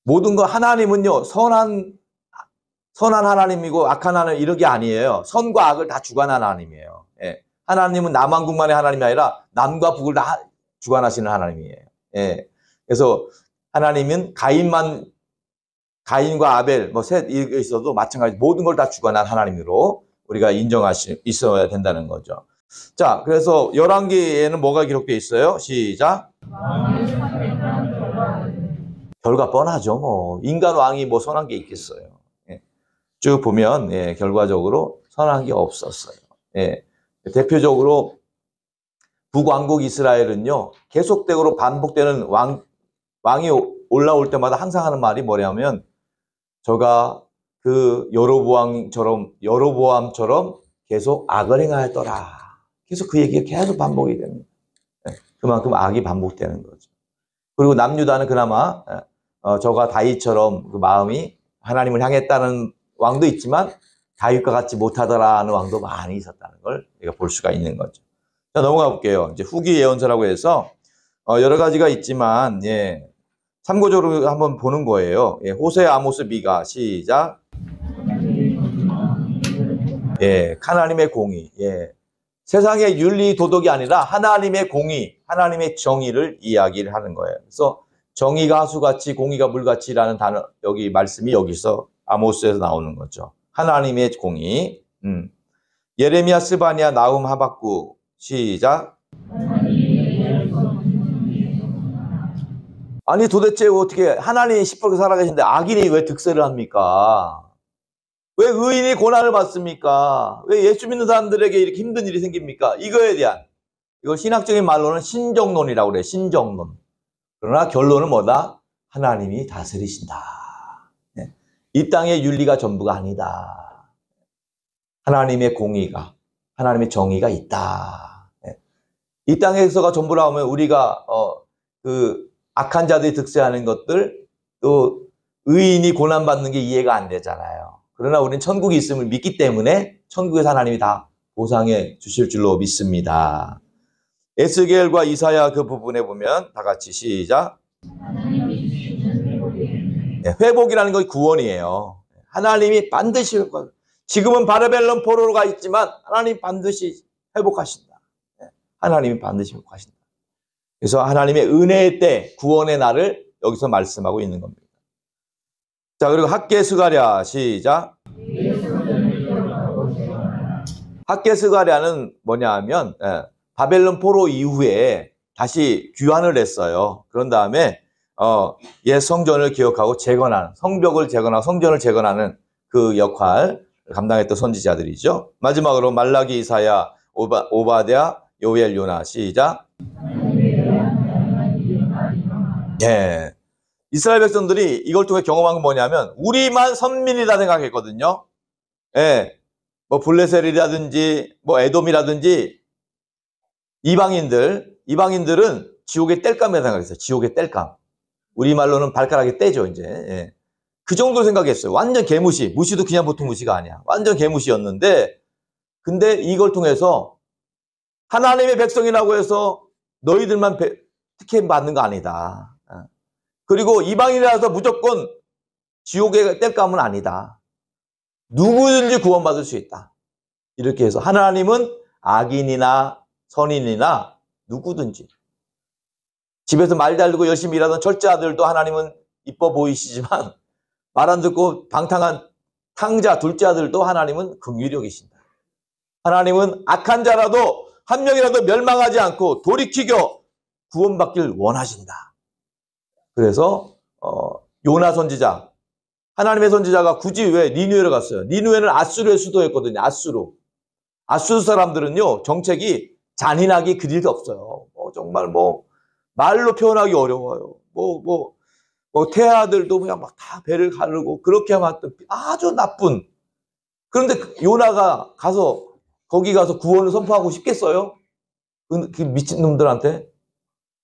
모든 거 하나님은요 선한 하나님이고 악한 하나님 이런 게 아니에요. 선과 악을 다 주관하는 하나님이에요. 예. 하나님은 남한국만의 하나님이 아니라 남과 북을 다 주관하시는 하나님이에요. 예. 그래서 하나님은 가인과 아벨 셋 있어도 마찬가지 모든 걸 다 주관한 하나님으로 우리가 있어야 된다는 거죠. 자, 그래서 열왕기에는 뭐가 기록되어 있어요? 시작. 결과 뻔하죠. 뭐 인간 왕이 뭐 선한 게 있겠어요. 예. 쭉 보면 예, 결과적으로 선한 게 없었어요. 예. 대표적으로 북왕국 이스라엘은요 계속적으로 반복되는 왕이 올라올 때마다 항상 하는 말이 뭐냐면 저가 그 여로보암처럼 계속 악을 행하였더라. 계속 그 얘기가 계속 반복이 됩니다. 예. 그만큼 악이 반복되는 거죠. 그리고 남유다는 그나마 저가 다윗처럼 그 마음이 하나님을 향했다는 왕도 있지만 다윗과 같이 못하더라는 왕도 많이 있었다는 걸 우리가 볼 수가 있는 거죠. 자, 넘어가 볼게요. 이제 후기 예언서라고 해서 여러 가지가 있지만 예, 참고적으로 한번 보는 거예요. 예, 호세, 아모스, 미가 시작. 예, 하나님의 공의. 예. 세상의 윤리 도덕이 아니라 하나님의 공의, 하나님의 정의를 이야기를 하는 거예요. 그래서 정의가 하수같이 공의가 물같이라는 단어 여기 말씀이 여기서 아모스에서 나오는 거죠. 하나님의 공의. 예레미야, 스바냐, 나훔, 하박국 시작. 아니 도대체 어떻게 하나님이 시퍼렇게 살아계신데 악인이 왜 득세를 합니까? 왜 의인이 고난을 받습니까? 왜 예수 믿는 사람들에게 이렇게 힘든 일이 생깁니까? 이거에 대한 이거 신학적인 말로는 신정론이라고 그래요. 신정론. 그러나 결론은 뭐다? 하나님이 다스리신다. 네. 이 땅의 윤리가 전부가 아니다. 하나님의 공의가, 하나님의 정의가 있다. 네. 이 땅에서가 전부라 하면 우리가 그 악한 자들이 득세하는 것들 또 의인이 고난받는 게 이해가 안 되잖아요. 그러나 우리는 천국이 있음을 믿기 때문에 천국에서 하나님이 다 보상해 주실 줄로 믿습니다. 에스겔과 이사야 그 부분에 보면 다 같이 시작. 네, 회복이라는 건 구원이에요. 하나님이 반드시 회복하신다. 지금은 바벨론 포로가 있지만 하나님이 반드시 회복하신다. 네, 하나님이 반드시 회복하신다. 그래서 하나님의 은혜의 때 구원의 날을 여기서 말씀하고 있는 겁니다. 자, 그리고 학개스가랴 시작. 학개스가랴는 뭐냐 하면 바벨론 포로 이후에 다시 귀환을 했어요. 그런 다음에 옛 성전을 기억하고 재건하는, 성벽을 재건하고 성전을 재건하는 그 역할을 감당했던 선지자들이죠. 마지막으로 말라기, 이사야, 오바댜, 요엘, 요나. 시작. 예. 이스라엘 백성들이 이걸 통해 경험한 건 뭐냐면 우리만 선민이다 생각했거든요. 예. 뭐 블레셋이라든지 뭐 에돔이라든지 이방인들은 지옥의 땔감이라 생각했어요. 지옥의 땔감. 우리말로는 발가락에 떼죠, 이제. 예. 그 정도 생각했어요. 완전 개무시. 무시도 그냥 보통 무시가 아니야. 완전 개무시였는데, 근데 이걸 통해서 하나님의 백성이라고 해서 너희들만 특혜 받는 거 아니다. 그리고 이방인이라서 무조건 지옥의 땔감은 아니다. 누구든지 구원받을 수 있다. 이렇게 해서 하나님은 악인이나 선인이나 누구든지 집에서 말 잘 듣고 열심히 일하던 철자들도 하나님은 이뻐 보이시지만 말 안 듣고 방탕한 탕자 둘째 아들도 하나님은 긍휼히 여기신다. 하나님은 악한 자라도 한 명이라도 멸망하지 않고 돌이키겨 구원받길 원하신다. 그래서 요나 선지자, 하나님의 선지자가 굳이 왜 니누에를 갔어요? 니누에는 아수르의 수도였거든요. 아수르 사람들은요, 정책이 잔인하기 그릴 게 없어요. 정말 말로 표현하기 어려워요. 태아들도 그냥 막 다 배를 가르고 그렇게 하면 아주 나쁜. 그런데 요나가 거기 가서 구원을 선포하고 싶겠어요? 그 미친놈들한테?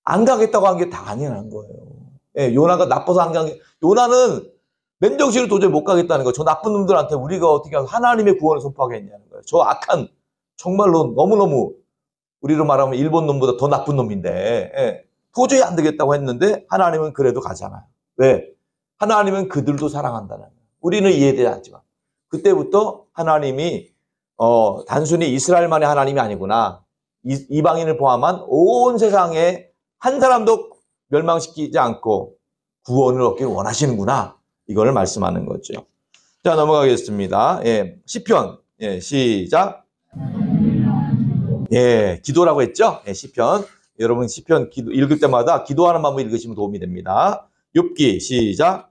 안 가겠다고 한 게 당연한 거예요. 예, 요나가 나빠서 안 가는 게, 요나는 맨정신으로 도저히 못 가겠다는 거예요. 저 나쁜 놈들한테 우리가 어떻게 하면 하나님의 구원을 선포하겠냐는 거예요. 저 악한, 정말로 너무너무, 우리로 말하면 일본 놈보다 더 나쁜 놈인데, 예, 도저히 안 되겠다고 했는데, 하나님은 그래도 가잖아요. 왜? 하나님은 그들도 사랑한다는 거예요. 우리는 이해되지 않지만. 그때부터 하나님이, 단순히 이스라엘만의 하나님이 아니구나. 이방인을 포함한 온 세상에 한 사람도 멸망시키지 않고 구원을 얻기를 원하시는구나. 이걸 말씀하는 거죠. 자, 넘어가겠습니다. 예, 시편. 예, 시작. 예, 기도라고 했죠? 예, 시편. 여러분 시편 읽을 때마다 기도하는 마음으로 읽으시면 도움이 됩니다. 욥기 시작.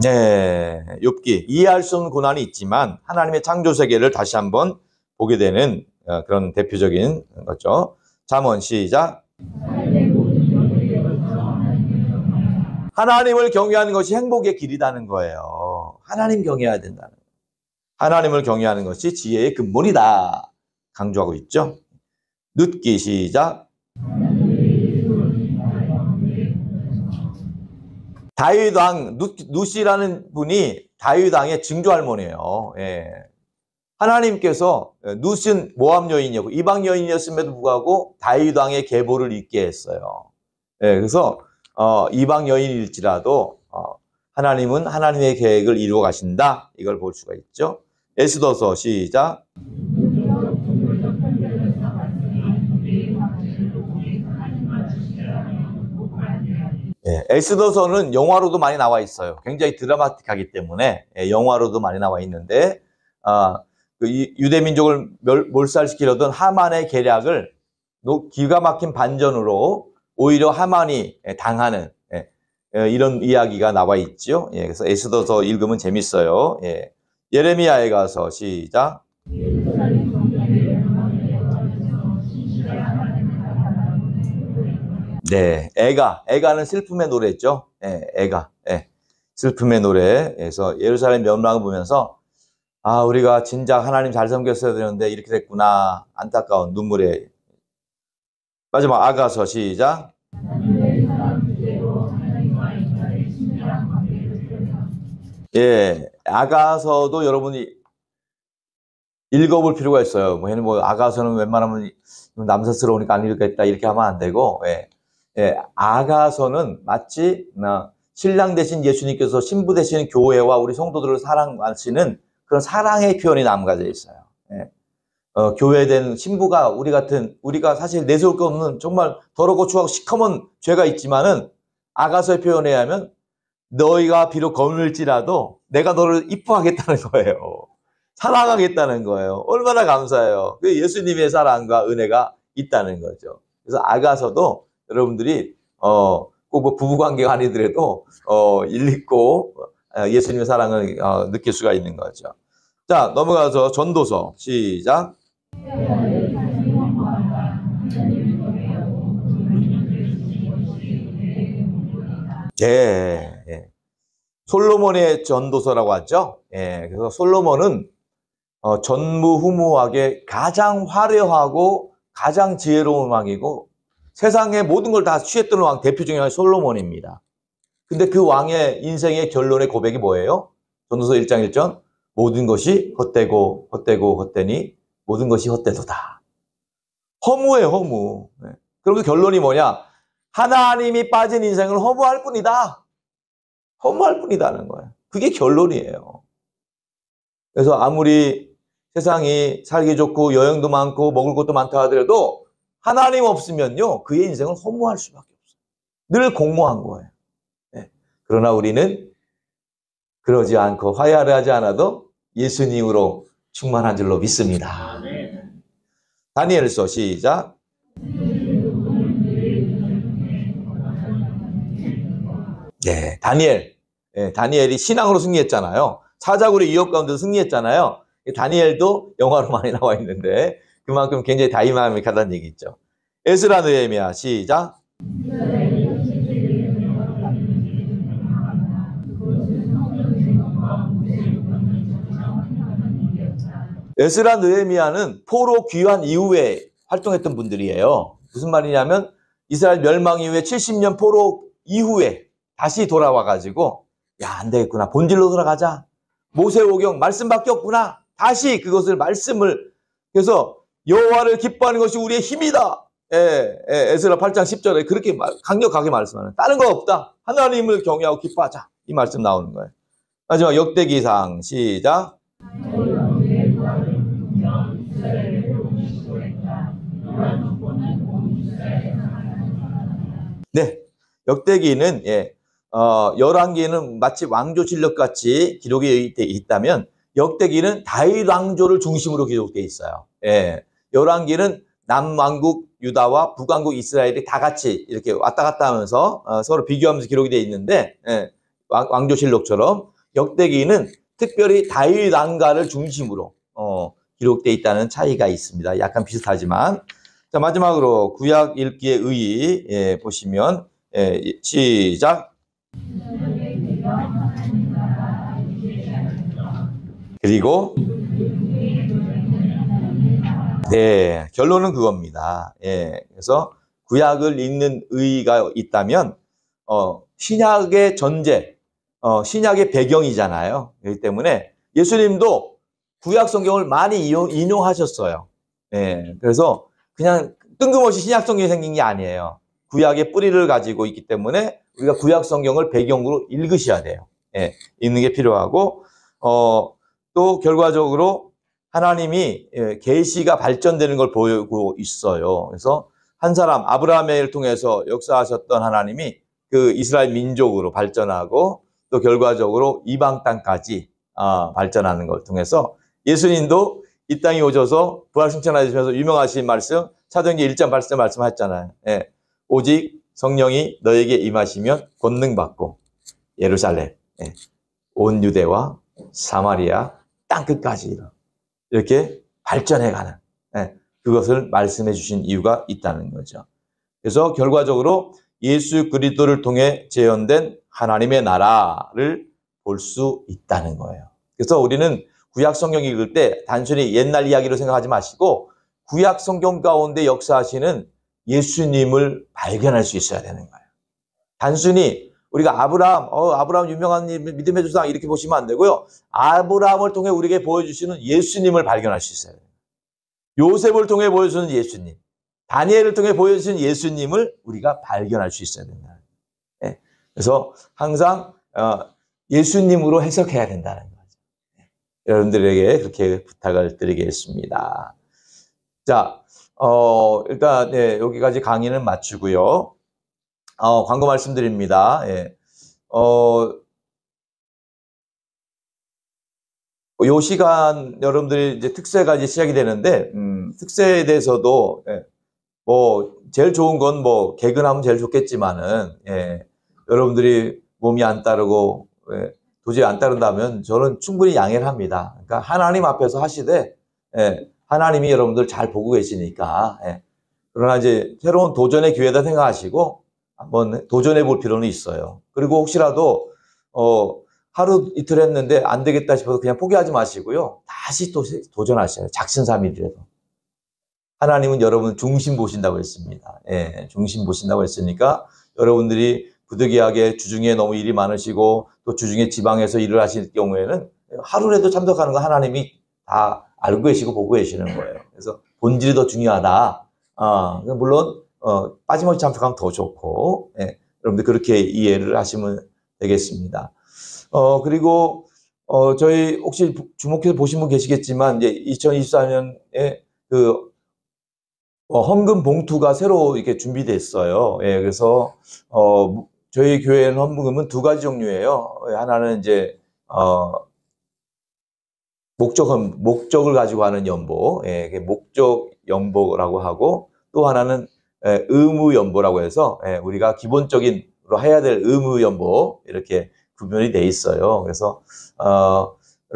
네, 욥기. 이해할 수 없는 고난이 있지만 하나님의 창조 세계를 다시 한번 보게 되는 그런 대표적인 거죠. 잠언 시작. 하나님을 경외하는 것이 행복의 길이라는 거예요. 하나님 경외해야 된다는 거예요. 하나님을 경외하는 것이 지혜의 근본이다. 강조하고 있죠. 룻기 시작. 다윗 왕 룻이라는 분이 다윗 왕의 증조할머니예요. 예. 하나님께서 룻은 모압 여인이었고 이방 여인이었음에도 불구하고 다윗 왕의 계보를 잇게 했어요. 예, 그래서 이방 여인일지라도 하나님은 하나님의 계획을 이루어 가신다. 이걸 볼 수가 있죠. 에스더서 시작. 예, 에스더서는 영화로도 많이 나와 있어요. 굉장히 드라마틱하기 때문에 영화로도 많이 나와 있는데 그 유대 민족을 몰살시키려던 하만의 계략을 기가 막힌 반전으로 오히려 하만이 당하는 이런 이야기가 나와 있죠. 예, 그래서 에스더서 읽으면 재밌어요. 예. 예레미야에 가서 시작. 네, 애가는 슬픔의 노래죠. 예, 애가. 예. 슬픔의 노래에서 예루살렘 멸망을 보면서 우리가 진작 하나님 잘 섬겼어야 되는데 이렇게 됐구나. 안타까운 눈물에. 마지막 아가서 시작. 예, 아가서도 여러분이 읽어볼 필요가 있어요. 아가서는 웬만하면 남사스러우니까 안 읽겠다 이렇게 하면 안 되고, 아가서는 마치 신랑 대신 예수님께서 신부 되시는 교회와 우리 성도들을 사랑하시는 그런 사랑의 표현이 남겨져 있어요. 교회된 신부가 우리가 사실 내세울 거 없는 정말 더럽고 추하고 시커먼 죄가 있지만은 아가서의 표현에 의하면 너희가 비록 거물지라도 내가 너를 이뻐하겠다는 거예요. 사랑하겠다는 거예요. 얼마나 감사해요. 그 예수님의 사랑과 은혜가 있다는 거죠. 그래서 아가서도 여러분들이 꼭 부부관계가 아니더라도 읽고 예수님의 사랑을 느낄 수가 있는 거죠. 자, 넘어가서 전도서 시작. 예, 예. 솔로몬의 전도서라고 하죠. 예, 그래서 솔로몬은 전무후무하게 가장 화려하고 가장 지혜로운 왕이고 세상의 모든 걸 다 취했던 왕 대표 중에 하나가 솔로몬입니다. 근데 그 왕의 인생의 결론의 고백이 뭐예요? 전도서 1장 1절 모든 것이 헛되고 헛되고 헛되니 모든 것이 헛되도다. 허무예요, 허무. 네. 그러면서 결론이 뭐냐? 하나님이 빠진 인생을 허무할 뿐이다. 허무할 뿐이다는 거예요. 그게 결론이에요. 그래서 아무리 세상이 살기 좋고 여행도 많고 먹을 것도 많다 하더라도 하나님 없으면요 그의 인생은 허무할 수밖에 없어요. 늘 공모한 거예요. 네. 그러나 우리는 그러지 않고 화해하지 않아도 예수님으로 충만한 줄로 믿습니다. 다니엘서 시작. 네, 다니엘. 네, 다니엘이 신앙으로 승리했잖아요. 사자굴의 위협 가운데서 승리했잖아요. 다니엘도 영화로 많이 나와 있는데 그만큼 굉장히 다이나믹하다는 얘기 있죠. 에스라 느헤미야 시작. 에스라 느헤미야는 포로 귀환 이후에 활동했던 분들이에요. 무슨 말이냐면 이스라엘 멸망 이후에 70년 포로 이후에 다시 돌아와가지고 야, 안 되겠구나. 본질로 돌아가자. 모세오경 말씀밖에 없구나. 다시 그것을 말씀을 그래서 여호와를 기뻐하는 것이 우리의 힘이다. 에스라 8장 10절에 그렇게 강력하게 말씀하는 다른 거 없다. 하나님을 경외하고 기뻐하자. 이 말씀 나오는 거예요. 마지막 역대기상 시작. 네, 역대기는 열왕기는 마치 왕조실록 같이 기록이 돼 있다면 역대기는 다윗 왕조를 중심으로 기록되어 있어요. 예, 열왕기는 남왕국 유다와 북왕국 이스라엘이 다 같이 이렇게 왔다 갔다 하면서 서로 비교하면서 기록이 되어 있는데 왕조실록처럼 역대기는 특별히 다윗 왕가를 중심으로 기록되어 있다는 차이가 있습니다. 약간 비슷하지만 자 마지막으로 구약 읽기의 의의 보시면 시작. 그리고 네 결론은 그겁니다. 그래서 구약을 읽는 의의가 있다면 신약의 전제, 신약의 배경이잖아요. 그렇기 때문에 예수님도 구약 성경을 많이 인용하셨어요. 그래서 그냥 뜬금없이 신약 성경이 생긴 게 아니에요. 구약의 뿌리를 가지고 있기 때문에 우리가 구약 성경을 배경으로 읽으셔야 돼요. 읽는 게 필요하고 또 결과적으로 하나님이 계시가 발전되는 걸 보이고 있어요. 그래서 한 사람 아브라함을 통해서 역사하셨던 하나님이 그 이스라엘 민족으로 발전하고 또 결과적으로 이방 땅까지 발전하는 걸 통해서 예수님도 이 땅에 오셔서 부활 승천하시면서 유명하신 말씀 사도행전 1장 8절 말씀하셨잖아요. 오직 성령이 너에게 임하시면 권능 받고 예루살렘, 온 유대와 사마리아 땅 끝까지 이렇게 발전해가는 그것을 말씀해 주신 이유가 있다는 거죠. 그래서 결과적으로 예수 그리스도를 통해 재현된 하나님의 나라를 볼 수 있다는 거예요. 그래서 우리는 구약 성경 읽을 때 단순히 옛날 이야기로 생각하지 마시고 구약 성경 가운데 역사하시는 예수님을 발견할 수 있어야 되는 거예요. 단순히 우리가 아브라함 유명한 믿음의 조상 이렇게 보시면 안 되고요. 아브라함을 통해 우리에게 보여주시는 예수님을 발견할 수 있어야 돼요. 요셉을 통해 보여주는 예수님, 다니엘을 통해 보여주시는 예수님을 우리가 발견할 수 있어야 된다. 그래서 항상 예수님으로 해석해야 된다는 거죠. 여러분들에게 그렇게 부탁을 드리겠습니다. 자, 일단 여기까지 강의는 마치고요. 광고 말씀드립니다. 요 시간 여러분들이 이제 특세가 이제 시작이 되는데 특세에 대해서도 뭐 제일 좋은 건 뭐 개근하면 제일 좋겠지만은 여러분들이 몸이 안 따르고 도저히 안 따른다면 저는 충분히 양해를 합니다. 그러니까 하나님 앞에서 하시되, 예, 하나님이 여러분들 잘 보고 계시니까, 예. 그러나 이제 새로운 도전의 기회다 생각하시고 한번 도전해 볼 필요는 있어요. 그리고 혹시라도 하루 이틀 했는데 안 되겠다 싶어서 그냥 포기하지 마시고요. 다시 또 도전하셔요. 작심삼일이라도. 하나님은 여러분 중심 보신다고 했습니다. 예, 중심 보신다고 했으니까 여러분들이 부득이하게 주중에 너무 일이 많으시고 또 주중에 지방에서 일을 하실 경우에는 하루라도 참석하는 거 하나님이 다 알고 계시고 보고 계시는 거예요. 그래서 본질이 더 중요하다. 물론 빠짐없이 참석하면 더 좋고, 예, 여러분들 그렇게 이해를 하시면 되겠습니다. 그리고 저희 혹시 주목해서 보신 분 계시겠지만 이제 2024년에 그 헌금 봉투가 새로 이렇게 준비됐어요. 예, 그래서 저희 교회는 헌금은 두 가지 종류예요. 하나는 이제 목적을 가지고 하는 연보, 예, 목적 연보라고 하고, 또 하나는 의무 연보라고 해서 우리가 기본적인로 해야 될 의무 연보 이렇게 구분이 돼 있어요. 그래서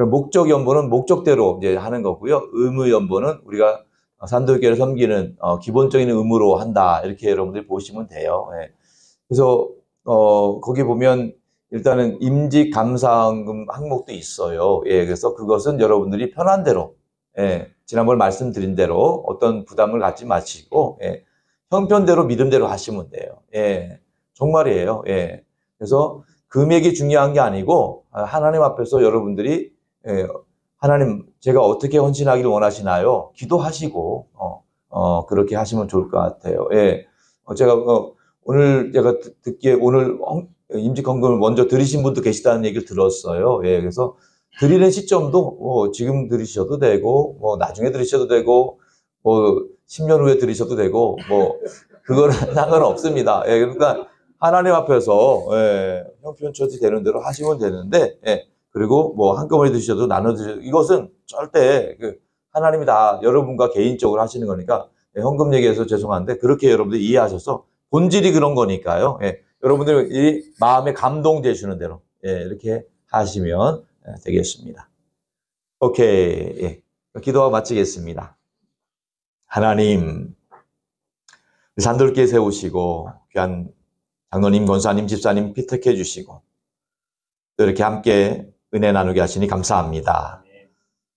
목적 연보는 목적대로 이제 하는 거고요. 의무 연보는 우리가 산도교회를 섬기는 기본적인 의무로 한다 이렇게 여러분들이 보시면 돼요. 예. 그래서 거기 보면 일단은 임직 감사헌금 항목도 있어요. 예, 그래서 그것은 여러분들이 편한 대로, 예, 지난번 말씀드린 대로 어떤 부담을 갖지 마시고, 예, 형편대로 믿음대로 하시면 돼요. 예, 정말이에요. 예, 그래서 금액이 중요한 게 아니고 하나님 앞에서 여러분들이 하나님 제가 어떻게 헌신하기를 원하시나요? 기도하시고 그렇게 하시면 좋을 것 같아요. 예, 제가 오늘 제가 듣기에 오늘 임직헌금을 먼저 드리신 분도 계시다는 얘기를 들었어요. 예, 그래서 드리는 시점도 지금 드리셔도 되고, 나중에 드리셔도 되고, 10년 후에 드리셔도 되고, 그거는 상관없습니다. 예, 그러니까 하나님 앞에서, 예, 형편처지 되는 대로 하시면 되는데, 예, 그리고 한꺼번에 드셔도 나눠 드셔도, 이것은 절대 하나님이 다 여러분과 개인적으로 하시는 거니까, 예, 헌금 얘기해서 죄송한데, 그렇게 여러분들 이해하셔서, 본질이 그런 거니까요. 예, 여러분들이 마음에 감동되시는 대로, 예, 이렇게 하시면 되겠습니다. 오케이. 예, 기도와 마치겠습니다. 하나님, 산돌교회 세우시고 귀한 장로님, 권사님, 집사님 피택해 주시고 또 이렇게 함께 은혜 나누게 하시니 감사합니다.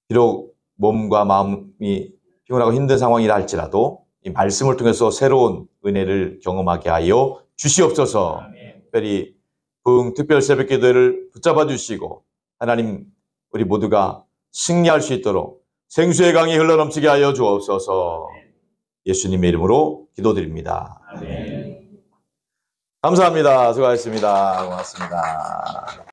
비록 몸과 마음이 피곤하고 힘든 상황이라 할지라도 이 말씀을 통해서 새로운 은혜를 경험하게 하여 주시옵소서. 특별히 특별 새벽 기도회를 붙잡아 주시고 하나님 우리 모두가 승리할 수 있도록 생수의 강이 흘러넘치게 하여 주옵소서. 예수님의 이름으로 기도드립니다. 아멘. 감사합니다. 수고하셨습니다. 고맙습니다.